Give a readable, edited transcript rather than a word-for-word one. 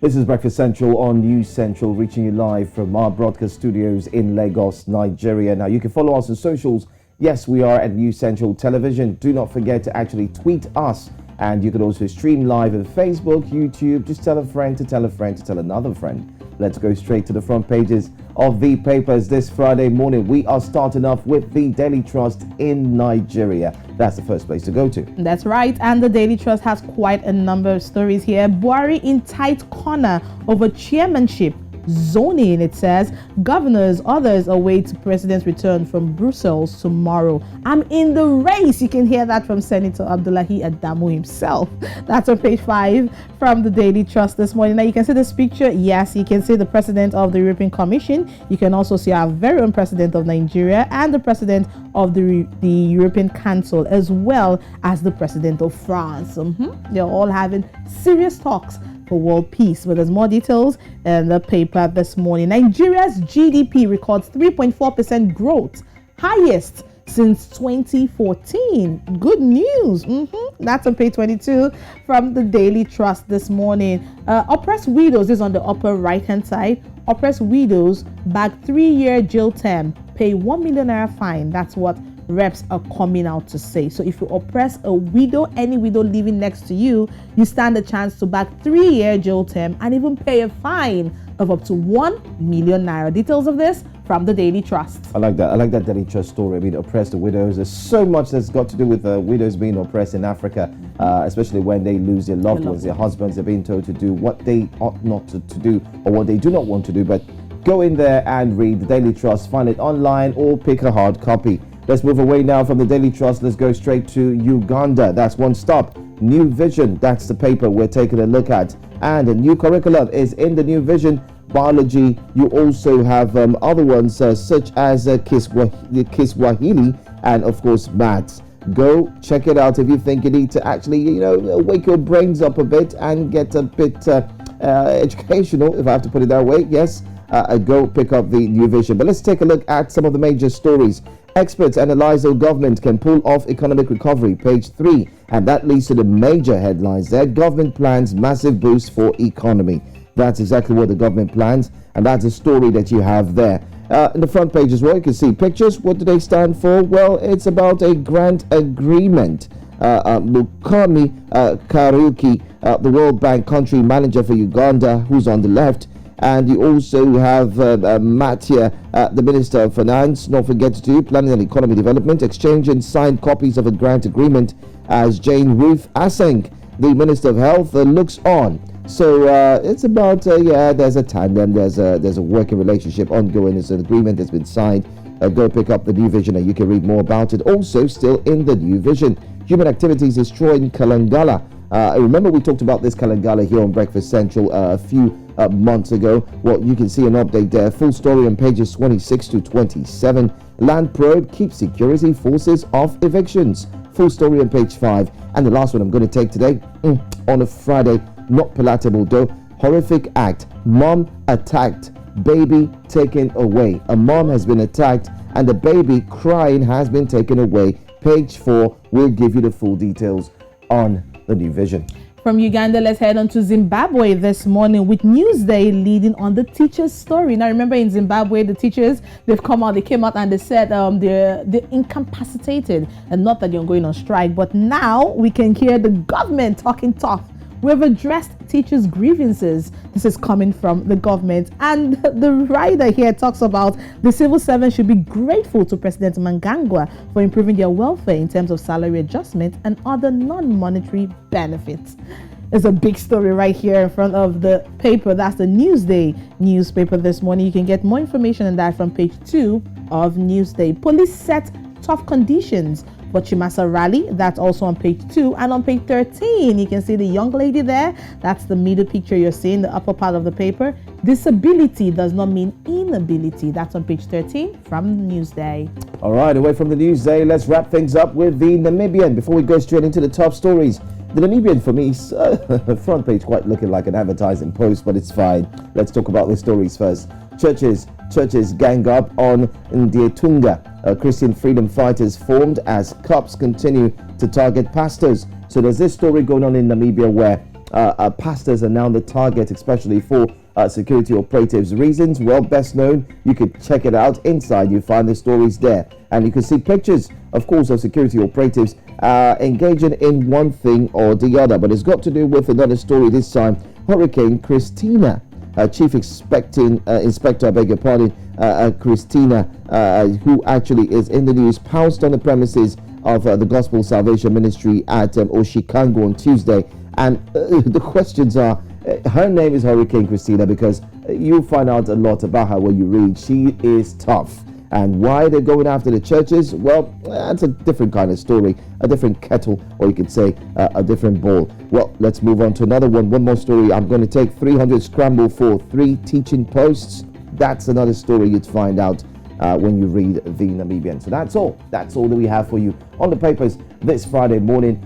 This is Breakfast Central on News Central, reaching you live from our broadcast studios in Lagos, Nigeria. Now, you can follow us on socials. Yes, we are at News Central Television. Do not forget to actually tweet us. And you can also stream live on Facebook, YouTube. Just tell a friend to tell a friend to tell another friend. Let's go straight to the front pages of the papers this Friday morning. We are starting off with the Daily Trust in Nigeria. That's the first place to go to. That's right. And the Daily Trust has quite a number of stories here. Buhari in tight corner over chairmanship. Zoning, it says. Governors, others await president's return from Brussels tomorrow. I'm in the race. You can hear that from Senator Abdullahi Adamu himself. That's on page 5 from the Daily Trust this morning. Now you can see this picture. Yes, you can see the president of the European Commission. You can also see our very own president of Nigeria and the president of the European Council, as well as the president of France. They're all having serious talks for world peace. But there's more details in the paper this morning. Nigeria's GDP records 3.4% growth, highest since 2014. Good news. That's on page 22 from the Daily Trust this morning. Oppressed widows, this is on the upper right hand side. Oppressed widows back 3-year jail term, pay 1 million naira fine. That's what reps are coming out to say. So if you oppress a widow, any widow living next to you, you stand a chance to back 3-year jail term and even pay a fine of up to 1 million naira. Details of this from the Daily Trust. I like that Daily Trust story. I mean, oppressed widows. There's so much that's got to do with widows being oppressed in Africa, especially when they lose their loved ones, their husbands. They're being told to do what they ought not to do or what they do not want to do. But go in there and read the Daily Trust. Find it online or pick a hard copy. Let's move away now from the Daily Trust. Let's go straight to Uganda. That's one stop. New Vision. That's the paper we're taking a look at. And a new curriculum is in the New Vision. Biology. You also have other ones such as Kiswahili and, of course, maths. Go check it out if you think you need to actually, wake your brains up a bit and get a bit educational, if I have to put it that way. Yes, go pick up the New Vision. But let's take a look at some of the major stories. Experts analyze how government can pull off economic recovery, page 3. And that leads to the major headlines there. Government plans massive boost for economy. That's exactly what the government plans. And that's a story that you have there. In the front page as well, you can see pictures. What do they stand for? Well, it's about a grant agreement. Lukami Kariuki, the World Bank country manager for Uganda, who's on the left. And you also have Matia, the Minister of Finance, not forget to do Planning and Economy Development, exchanging signed copies of a grant agreement as Jane Ruth Aseng, the Minister of Health, looks on. So it's about, there's a tandem, there's a working relationship ongoing, there's an agreement that's been signed. Go pick up the New Vision and you can read more about it. Also, still in the New Vision, human activities destroying Kalangala. Remember we talked about this Kalangala here on Breakfast Central a few months ago. Well, you can see an update there. Full story on pages 26 to 27. Land probe keeps security forces off evictions. Full story on page 5. And the last one I'm going to take today on a Friday, not palatable though. Horrific act. Mom attacked. Baby taken away. A mom has been attacked and the baby crying has been taken away. Page 4 will give you the full details on the New Vision. From Uganda, let's head on to Zimbabwe this morning with Newsday leading on the teachers' story. Now, remember in Zimbabwe, the teachers, they came out and they said they're incapacitated and not that you're going on strike. But now we can hear the government talking tough. We've addressed teachers' grievances. This is coming from the government. And the writer here talks about the civil servants should be grateful to President Mnangagwa for improving their welfare in terms of salary adjustment and other non-monetary benefits. There's a big story right here in front of the paper. That's the Newsday newspaper this morning. You can get more information on that from page 2 of Newsday. Police set tough conditions for Chimasa rally. That's also on page 2. And on page 13, you can see the young lady there. That's the middle picture you're seeing, the upper part of the paper. Disability does not mean inability. That's on page 13 from Newsday. All right, away from the Newsday, let's wrap things up with the Namibian before we go straight into the top stories. The Namibian, for me, front page quite looking like an advertising post, but it's fine. Let's talk about the stories first. Churches gang up on Ndietunga. Christian freedom fighters formed as cops continue to target pastors. So there's this story going on in Namibia where pastors are now the target, especially for security operatives. Reasons? Well, best known, you could check it out. Inside, you find the stories there. And you can see pictures, of course, of security operatives engaging in one thing or the other. But it's got to do with another story this time. Hurricane Christina. Chief Inspector, I beg your pardon, Christina, who actually is in the news, pounced on the premises of the Gospel Salvation Ministry at Oshikango on Tuesday. And the questions are, her name is Hurricane Christina because you find out a lot about her when you read. She is tough. And why they're going after the churches? Well, that's a different kind of story, a different kettle, or you could say a different bowl. Well, let's move on to another one. One more story. I'm going to take 300 scramble for 3 teaching posts. That's another story you'd find out when you read the Namibian. So that's all. That's all that we have for you on the papers this Friday morning.